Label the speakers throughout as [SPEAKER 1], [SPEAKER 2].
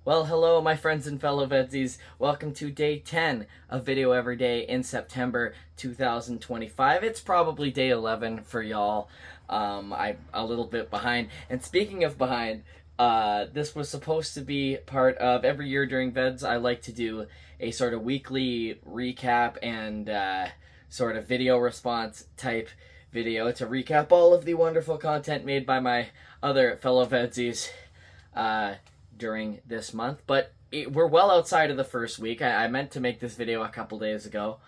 [SPEAKER 1] Well, hello, my friends and fellow VEDSies. Welcome to day 10 of Video Every Day in September 2025. It's probably day 11 for y'all. I'm a little bit behind. And speaking of behind, this was supposed to be part of every year during VEDS. I like to do a sort of weekly recap and sort of video response type video to recap all of the wonderful content made by my other fellow VEDSies during this month, but we're well outside of the first week. I meant to make this video a couple days ago.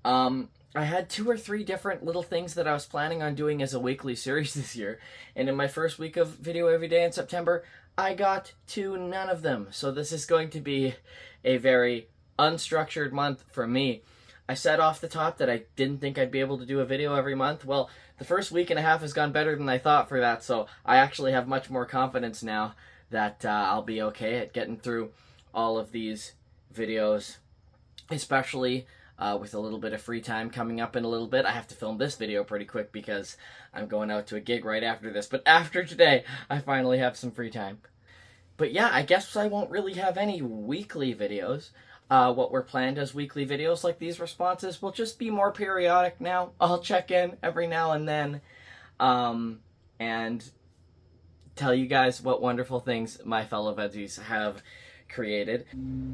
[SPEAKER 1] I had 2 or 3 different little things that I was planning on doing as a weekly series this year, and in my first week of Video Every Day in September, I got to none of them. So this is going to be a very unstructured month for me. I said off the top that I didn't think I'd be able to do a video every month. Well, the first week and a half has gone better than I thought for that, so I actually have much more confidence now that I'll be okay at getting through all of these videos, especially with a little bit of free time coming up in a little bit. I have to film this video pretty quick because I'm going out to a gig right after this, but after today, I finally have some free time. But yeah, I guess I won't really have any weekly videos. What were planned as weekly videos like these responses will just be more periodic now. I'll check in every now and then, and tell you guys what wonderful things my fellow VEDSies have created.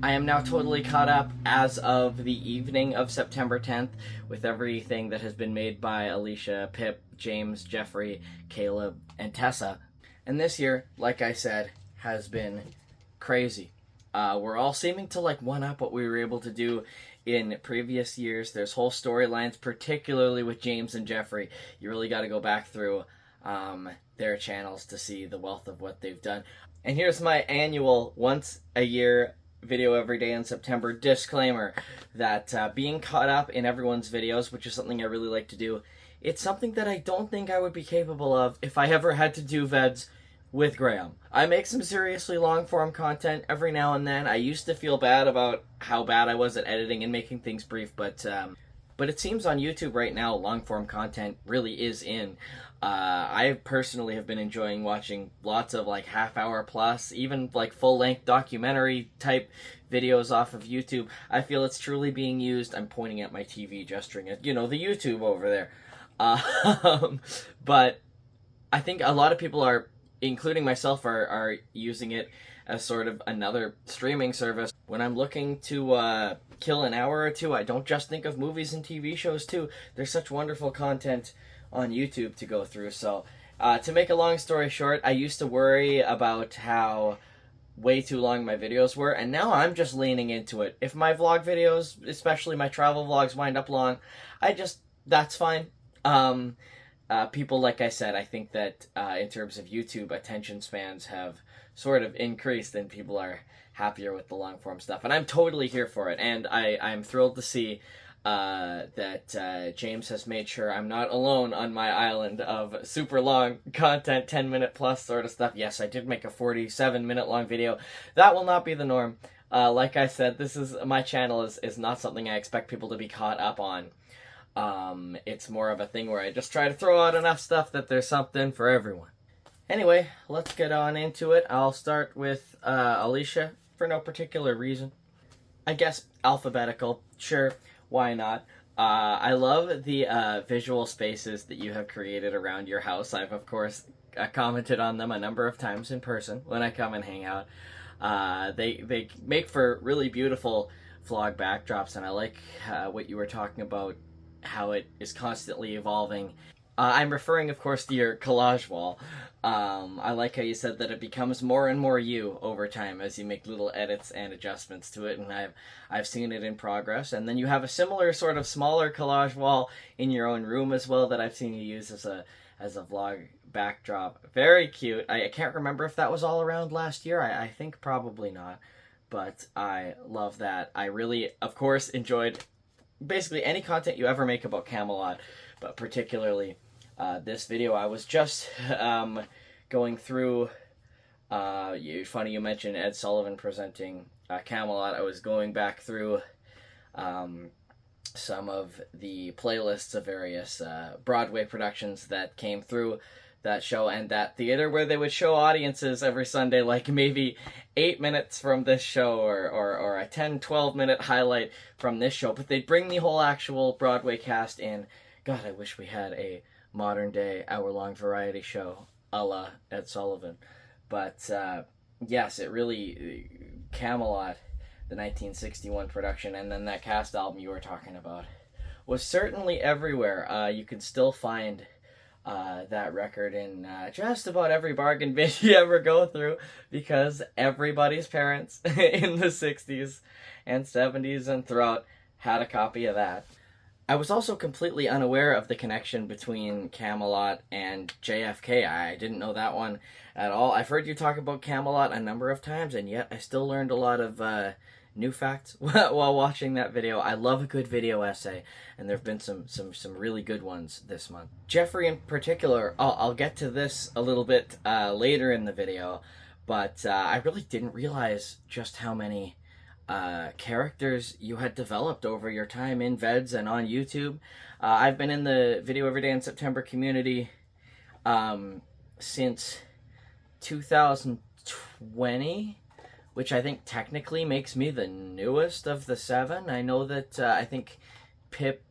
[SPEAKER 1] I am now totally caught up as of the evening of September 10th with everything that has been made by Alicia, Pip, James, Jeffrey, Caleb, and Tessa. And this year, like I said, has been crazy. We're all seeming to one up what we were able to do in previous years. There's whole storylines, particularly with James and Jeffrey. You really got to go back through their channels to see the wealth of what they've done. And here's my annual once a year Video Every Day in September disclaimer that being caught up in everyone's videos, which is something I really like to do, it's something that I don't think I would be capable of if I ever had to do VEDS with Graham. I make some seriously long form content every now and then. I used to feel bad about how bad I was at editing and making things brief, but it seems on YouTube right now long form content really is in. I personally have been enjoying watching lots of half hour plus, even full length documentary type videos off of YouTube. I feel it's truly being used. I'm pointing at my TV, gesturing at, the YouTube over there. But I think a lot of people are, including myself, are using it as sort of another streaming service. When I'm looking to kill an hour or two, I don't just think of movies and TV shows too. There's such wonderful content on YouTube to go through. So to make a long story short, I used to worry about how way too long my videos were, and now I'm just leaning into it. If my vlog videos, especially my travel vlogs, wind up long, that's fine. People, like I said, I think that in terms of YouTube, attention spans have sort of increased and people are happier with the long form stuff, and I'm totally here for it. And I'm thrilled to see that James has made sure I'm not alone on my island of super long content, 10-minute plus sort of stuff. Yes, I did make a 47-minute long video. That will not be the norm. Like I said, my channel is not something I expect people to be caught up on. It's more of a thing where I just try to throw out enough stuff that there's something for everyone. Anyway, let's get on into it. I'll start with Alicia for no particular reason. I guess alphabetical, sure, why not? I love the visual spaces that you have created around your house. I've, of course, commented on them a number of times in person when I come and hang out. They make for really beautiful vlog backdrops, and I like what you were talking about, how it is constantly evolving. I'm referring, of course, to your collage wall. I like how you said that it becomes more and more you over time as you make little edits and adjustments to it, and I've seen it in progress. And then you have a similar sort of smaller collage wall in your own room as well that I've seen you use as a vlog backdrop. Very cute. I can't remember if that was all around last year. I think probably not, but I love that. I really, of course, enjoyed basically any content you ever make about Camelot, but particularly this video. I was just going through, funny you mentioned Ed Sullivan presenting Camelot. I was going back through some of the playlists of various Broadway productions that came through that show and that theater, where they would show audiences every Sunday, like maybe 8 minutes from this show or a 10-12 minute highlight from this show, but they'd bring the whole actual Broadway cast in. God, I wish we had a modern day hour-long variety show a la Ed Sullivan. But yes, it really, Camelot, the 1961 production, and then that cast album you were talking about, was certainly everywhere. You can still find that record in just about every bargain bin you ever go through, because everybody's parents in the 60s and 70s and throughout had a copy of that. I was also completely unaware of the connection between Camelot and JFK. I didn't know that one at all. I've heard you talk about Camelot a number of times, and yet I still learned a lot of new facts while watching that video. I love a good video essay, and there have been some really good ones this month. Jeffrey in particular, I'll get to this a little bit later in the video, but I really didn't realize just how many characters you had developed over your time in VEDS and on YouTube. I've been in the Video Every Day in September community since 2020, which I think technically makes me the newest of the 7. I know that I think Pip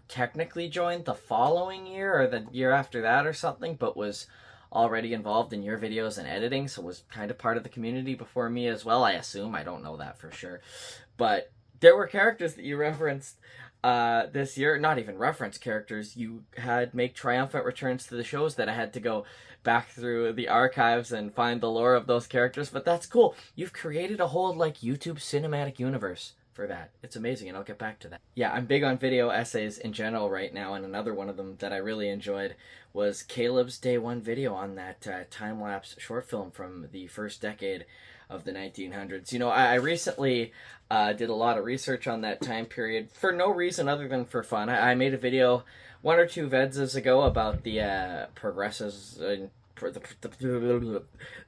[SPEAKER 1] technically joined the following year or the year after that or something, but was already involved in your videos and editing, so was kind of part of the community before me as well, I assume. I don't know that for sure. But there were characters that you referenced this year, not even reference characters, you had make triumphant returns to the shows that I had to go back through the archives and find the lore of those characters, but that's cool. You've created a whole, like, YouTube cinematic universe for that. It's amazing, and I'll get back to that. Yeah, I'm big on video essays in general right now, and another one of them that I really enjoyed was Caleb's Day 1 video on that time-lapse short film from the first decade of the 1900s. You know, I recently did a lot of research on that time period for no reason other than for fun. I made a video 1 or 2 VEDSies ago about the progresses in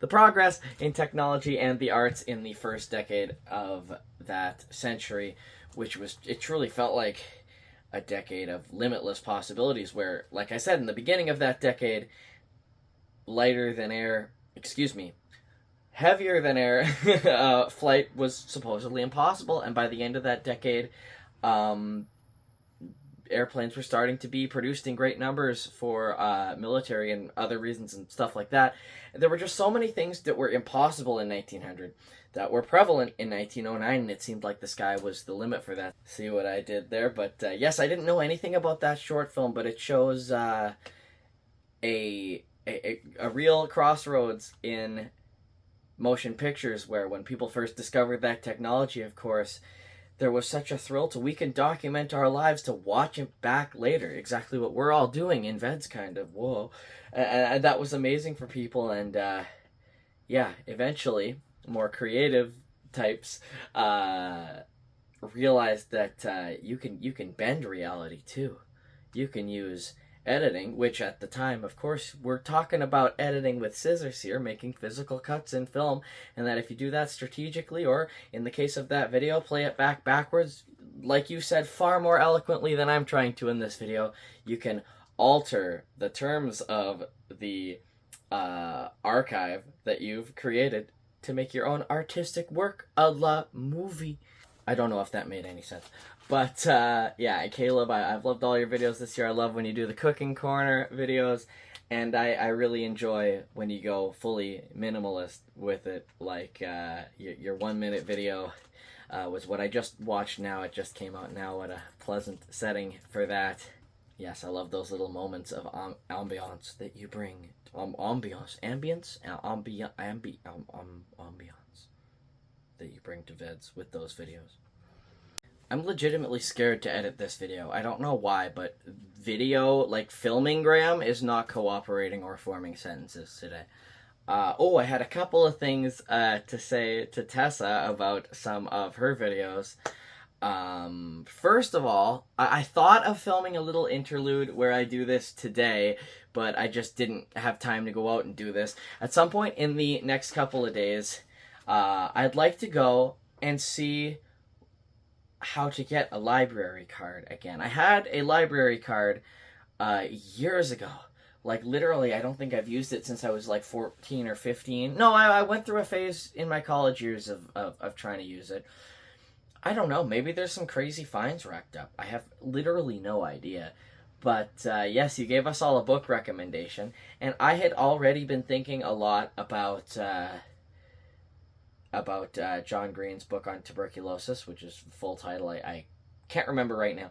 [SPEAKER 1] the progress in technology and the arts in the first decade of that century, which was, it truly felt like a decade of limitless possibilities, where, like I said, in the beginning of that decade, heavier than air flight was supposedly impossible, and by the end of that decade, airplanes were starting to be produced in great numbers for military and other reasons and stuff like that. There were just so many things that were impossible in 1900 that were prevalent in 1909, and it seemed like the sky was the limit for that. See what I did there? But yes, I didn't know anything about that short film, but it shows a real crossroads in motion pictures, where when people first discovered that technology, of course, there was such a thrill to, we can document our lives to watch it back later. Exactly what we're all doing in VEDS, kind of. Whoa. And that was amazing for people, and yeah, eventually more creative types realized that you can bend reality too. You can use editing, which at the time, of course, we're talking about editing with scissors here, making physical cuts in film, and that if you do that strategically, or in the case of that video, play it backwards, like you said far more eloquently than I'm trying to in this video, you can alter the terms of the archive that you've created to make your own artistic work a la movie. I don't know if that made any sense. But, yeah, Caleb, I've loved all your videos this year. I love when you do the cooking corner videos, and I really enjoy when you go fully minimalist with it, like your 1 minute video was what I just watched now. It just came out now. What a pleasant setting for that. Yes, I love those little moments of ambiance that you bring. Ambiance that you bring to VEDS with those videos. I'm legitimately scared to edit this video. I don't know why, but video, like filming Graham, is not cooperating or forming sentences today. Oh, I had a couple of things to say to Tessa about some of her videos. First of all, I thought of filming a little interlude where I do this today, but I just didn't have time to go out and do this. At some point in the next couple of days, I'd like to go and see how to get a library card again. I had a library card years ago Like, literally, I don't think I've used it since I was like 14 or 15. No, I went through a phase in my college years of trying to use it. I don't know. Maybe there's some crazy fines racked up. I have literally no idea. But yes, you gave us all a book recommendation, and I had already been thinking a lot about John Green's book on tuberculosis, which is full title. I can't remember right now.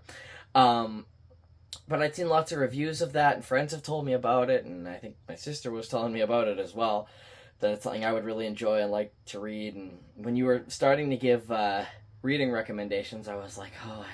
[SPEAKER 1] But I'd seen lots of reviews of that, and friends have told me about it, and I think my sister was telling me about it as well, that it's something I would really enjoy and like to read. And when you were starting to give reading recommendations, I was like, oh,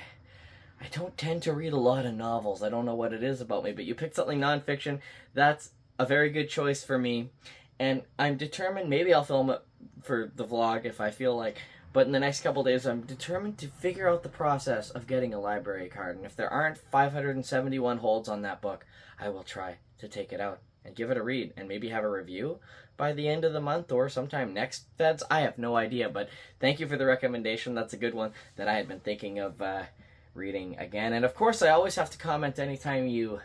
[SPEAKER 1] I don't tend to read a lot of novels. I don't know what it is about me, but you picked something nonfiction. That's a very good choice for me, and I'm determined, maybe I'll film it for the vlog if I feel like, but in the next couple days, I'm determined to figure out the process of getting a library card, and if there aren't 571 holds on that book, I will try to take it out and give it a read, and maybe have a review by the end of the month or sometime next VEDS. I have no idea, but thank you for the recommendation. That's a good one that I had been thinking of reading again. And of course, I always have to comment anytime you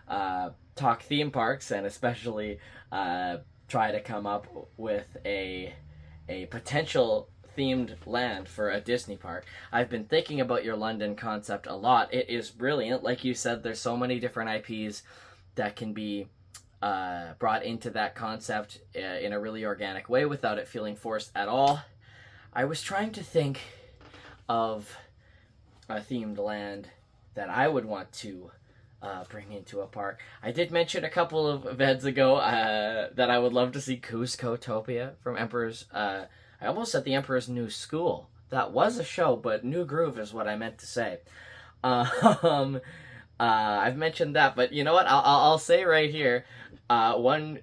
[SPEAKER 1] talk theme parks, and especially try to come up with a potential themed land for a Disney park. I've been thinking about your London concept a lot. It is brilliant. Like you said, there's so many different IPs that can be brought into that concept in a really organic way without it feeling forced at all. I was trying to think of a themed land that I would want to bring into a park. I did mention a couple of VEDs ago that I would love to see Cusco-topia from Emperor's... I almost said the Emperor's New School. That was a show, but New Groove is what I meant to say. I've mentioned that, but you know what? I'll say right here, one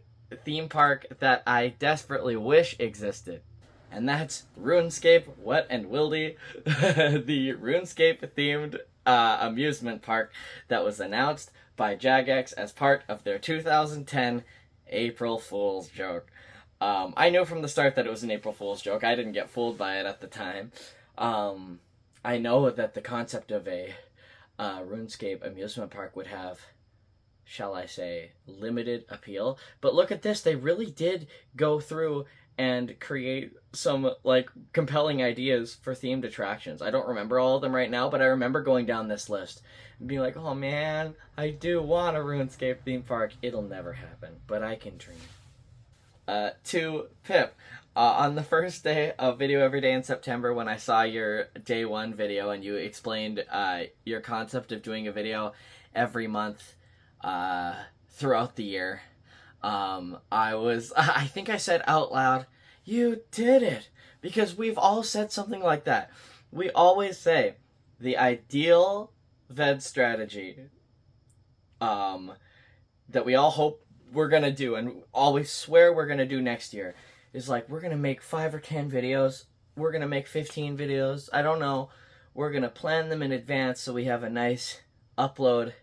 [SPEAKER 1] theme park that I desperately wish existed, and that's RuneScape Wet and Wildy, the RuneScape-themed amusement park that was announced by Jagex as part of their 2010 April Fool's joke. I knew from the start that it was an April Fool's joke. I didn't get fooled by it at the time. I know that the concept of a RuneScape amusement park would have, shall I say, limited appeal. But look at this. They really did go through and create some, like, compelling ideas for themed attractions. I don't remember all of them right now, but I remember going down this list and being like, oh man, I do want a RuneScape theme park. It'll never happen, but I can dream. To Pip, on the first day of Video Every Day in September, when I saw your day one video and you explained your concept of doing a video every month throughout the year, I think I said out loud, you did it! Because we've all said something like that. We always say the ideal VED strategy that we all hope we're gonna do and always swear we're gonna do next year is like, we're gonna make 5 or 10 videos, we're gonna make 15 videos, I don't know, we're gonna plan them in advance so we have a nice upload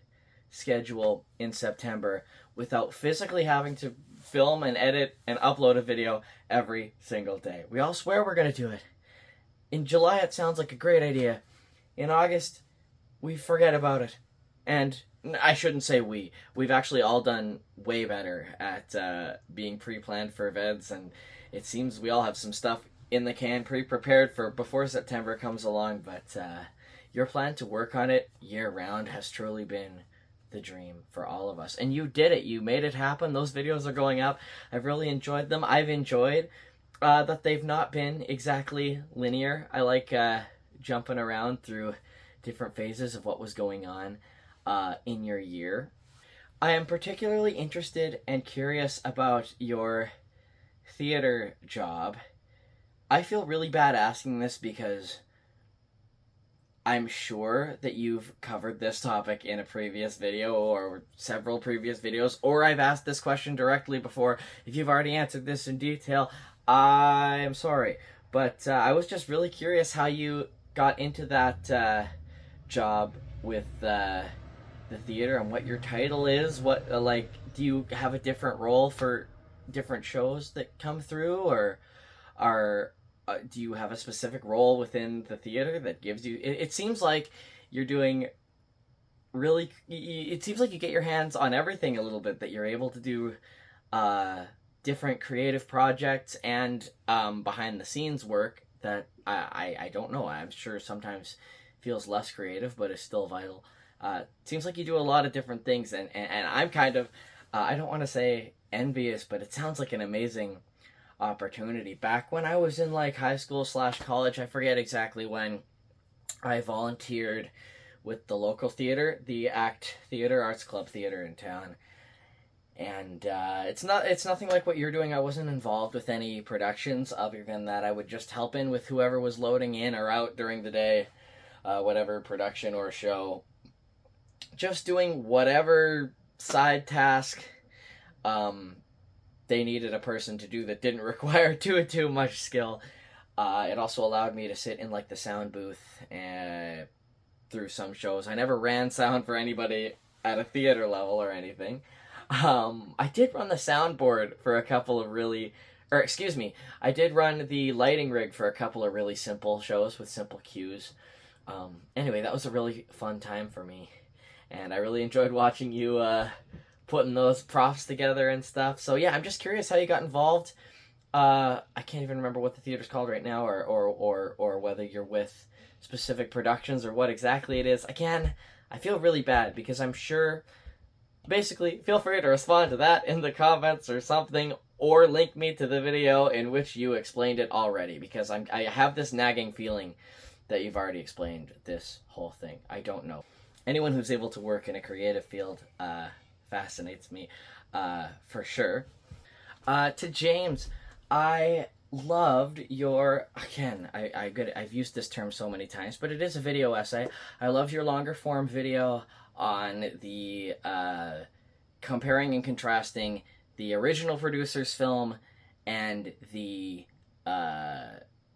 [SPEAKER 1] schedule in September without physically having to film and edit and upload a video every single day. We all swear we're gonna do it. In July it sounds like a great idea. In August we forget about it. And I shouldn't say we. We've actually all done way better at being pre-planned for VEDS, and it seems we all have some stuff in the can pre-prepared for before September comes along, but your plan to work on it year-round has truly been the dream for all of us. And you did it. You made it happen. Those videos are going up. I've really enjoyed them. I've enjoyed that they've not been exactly linear. I like jumping around through different phases of what was going on in your year. I am particularly interested and curious about your theater job. I feel really bad asking this because I'm sure that you've covered this topic in a previous video or several previous videos, or I've asked this question directly before. If you've already answered this in detail, I'm sorry. But I was just really curious how you got into that job with the theater and what your title is. What do you have a different role for different shows that come through, or do you have a specific role within the theater that gives you... It seems like you're doing really, it seems like you get your hands on everything a little bit, that you're able to do different creative projects and behind the scenes work that I don't know. I'm sure sometimes feels less creative, but is still vital. Seems like you do a lot of different things, and I'm kind of, I don't want to say envious, but it sounds like an amazing opportunity. Back when I was in like high school / college, I forget exactly when, I volunteered with the local theater, the ACT Theater, Arts Club Theater in town. And it's nothing like what you're doing. I wasn't involved with any productions other than that I would just help in with whoever was loading in or out during the day, whatever production or show. Just doing whatever side task they needed a person to do that didn't require too much skill. It also allowed me to sit in like the sound booth and through some shows. I never ran sound for anybody at a theater level or anything. I did run the soundboard for a couple of I did run the lighting rig for a couple of really simple shows with simple cues. Anyway, that was a really fun time for me, and I really enjoyed watching you putting those props together and stuff. So yeah, I'm just curious how you got involved. I can't even remember what the theater's called right now, or whether you're with specific productions or what exactly it is. Again, I feel really bad because I'm sure. Basically, feel free to respond to that in the comments or something, or link me to the video in which you explained it already, because I have this nagging feeling that you've already explained this whole thing. I don't know. Anyone who's able to work in a creative field fascinates me, for sure. To James, I loved your, again, I've used this term so many times, but it is a video essay. I loved your longer form video on the comparing and contrasting the original producer's film and the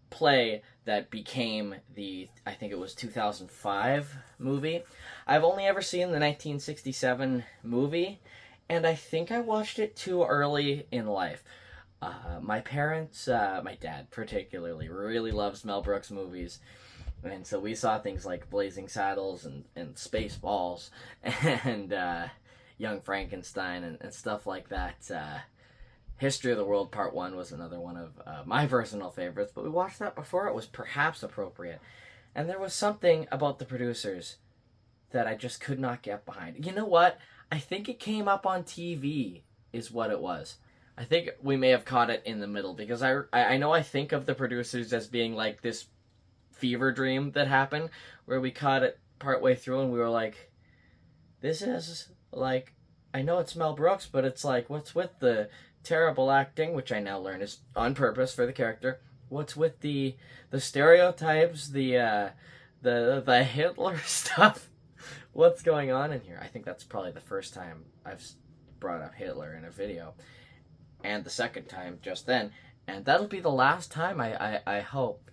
[SPEAKER 1] play that became the, I think it was 2005 movie. I've only ever seen the 1967 movie, and I think I watched it too early in life. My parents, my dad particularly, really loves Mel Brooks movies. And so we saw things like Blazing Saddles and Spaceballs and Young Frankenstein and stuff like that. History of the World Part 1 was another one of my personal favorites, but we watched that before it was perhaps appropriate. And there was something about the producers that I just could not get behind. You know what? I think it came up on TV is what it was. I think we may have caught it in the middle, because I know I think of the producers as being like this fever dream that happened where we caught it partway through and we were like, this is like, I know it's Mel Brooks, but it's like, what's with the terrible acting, which I now learn is on purpose for the character? What's with the stereotypes, the Hitler stuff? What's going on in here? I think that's probably the first time I've brought up Hitler in a video, and the second time just then, and that'll be the last time, I hope.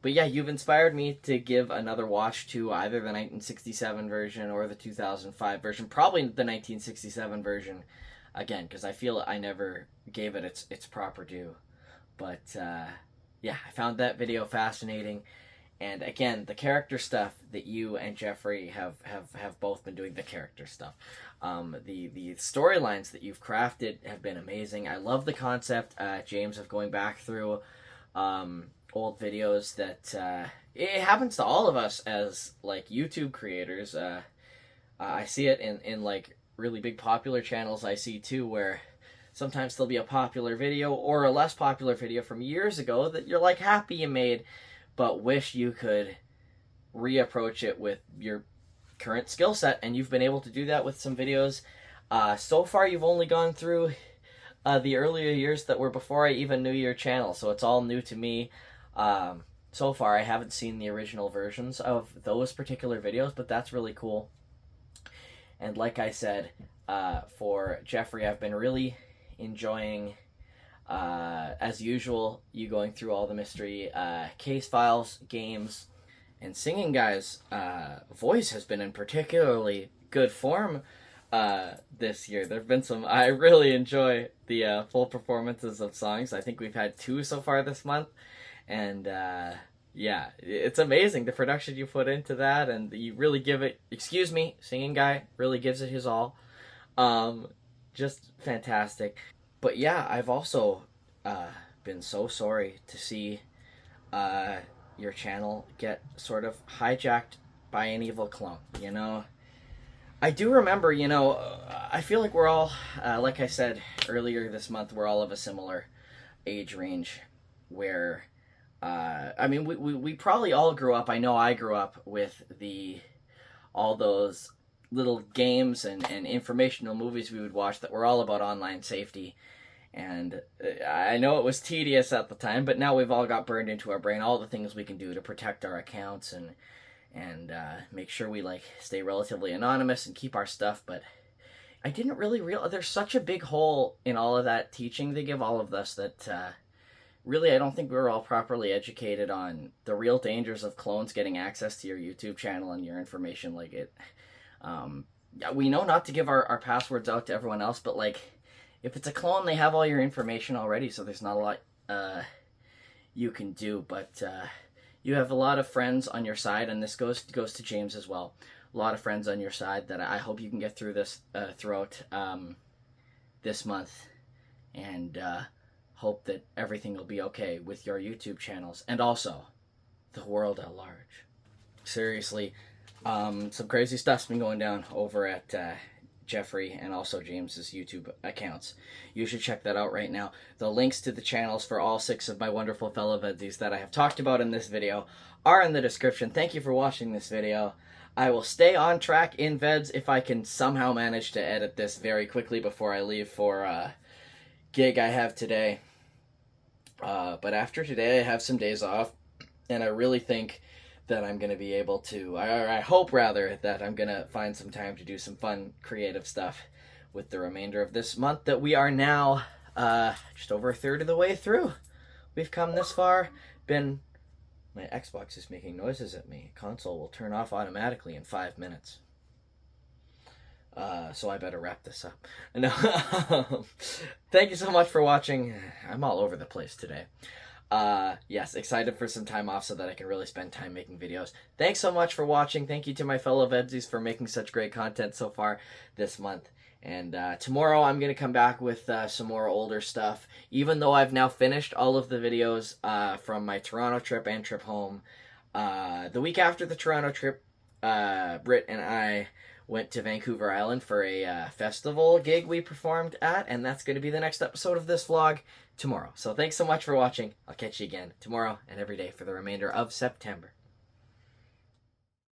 [SPEAKER 1] But yeah, you've inspired me to give another watch to either the 1967 version or the 2005 version. Probably the 1967 version, again, because I feel I never gave it its proper due. But yeah, I found that video fascinating. And again, the character stuff that you and Jeffrey have both been doing, the character stuff. The storylines that you've crafted have been amazing. I love the concept, James, of going back through old videos that it happens to all of us as like YouTube creators. I see it in like really big popular channels I see too, where sometimes there'll be a popular video or a less popular video from years ago that you're like happy you made, but wish you could reapproach it with your current skill set, and you've been able to do that with some videos. So far you've only gone through the earlier years that were before I even knew your channel, so it's all new to me. So far I haven't seen the original versions of those particular videos, but that's really cool. And like I said, for Jeffrey, I've been really enjoying, as usual, you going through all the mystery case files, games, and singing. Guys, voice has been in particularly good form this year. There have been some, I really enjoy the full performances of songs. I think we've had 2 so far this month, and Yeah, it's amazing the production you put into that, and you really give it, excuse me, singing guy really gives it his all. Um, just fantastic. But yeah, I've also uh, been so sorry to see uh, your channel get sort of hijacked by an evil clone. I do remember, I feel like we're all, like I said earlier this month, we're all of a similar age range where, I mean, we probably all grew up, I know I grew up with all those little games and informational movies we would watch that were all about online safety. And I know it was tedious at the time, but now we've all got burned into our brain all the things we can do to protect our accounts and make sure we stay relatively anonymous and keep our stuff. But I didn't really realize there's such a big hole in all of that teaching they give all of us that really I don't think we were all properly educated on the real dangers of clones getting access to your YouTube channel and your information. We know not to give our passwords out to everyone else, but if it's a clone, they have all your information already, so there's not a lot you can do. But you have a lot of friends on your side, and this goes to James as well. A lot of friends on your side that I hope you can get through this throughout this month, and hope that everything will be okay with your YouTube channels and also the world at large. Seriously, some crazy stuff's been going down over at Jeffrey and also James's YouTube accounts. You should check that out right now. The links to the channels for all 6 of my wonderful fellow VEDSies that I have talked about in this video are in the description. Thank you for watching this video. I will stay on track in VEDS if I can somehow manage to edit this very quickly before I leave for a gig I have today. But after today, I have some days off, and I really think that I'm going to be able to, I hope rather, that I'm going to find some time to do some fun, creative stuff with the remainder of this month that we are now just over a third of the way through. We've come this far. My Xbox is making noises at me. Console will turn off automatically in 5 minutes. So I better wrap this up. No, thank you so much for watching. I'm all over the place today. Yes, excited for some time off so that I can really spend time making videos. Thanks so much for watching. Thank you to my fellow VEDSies for making such great content so far this month. And tomorrow I'm going to come back with some more older stuff. Even though I've now finished all of the videos from my Toronto trip and trip home. The week after the Toronto trip, Britt and I went to Vancouver Island for a festival gig we performed at. And that's going to be the next episode of this vlog tomorrow. So thanks so much for watching. I'll catch you again tomorrow and every day for the remainder of September.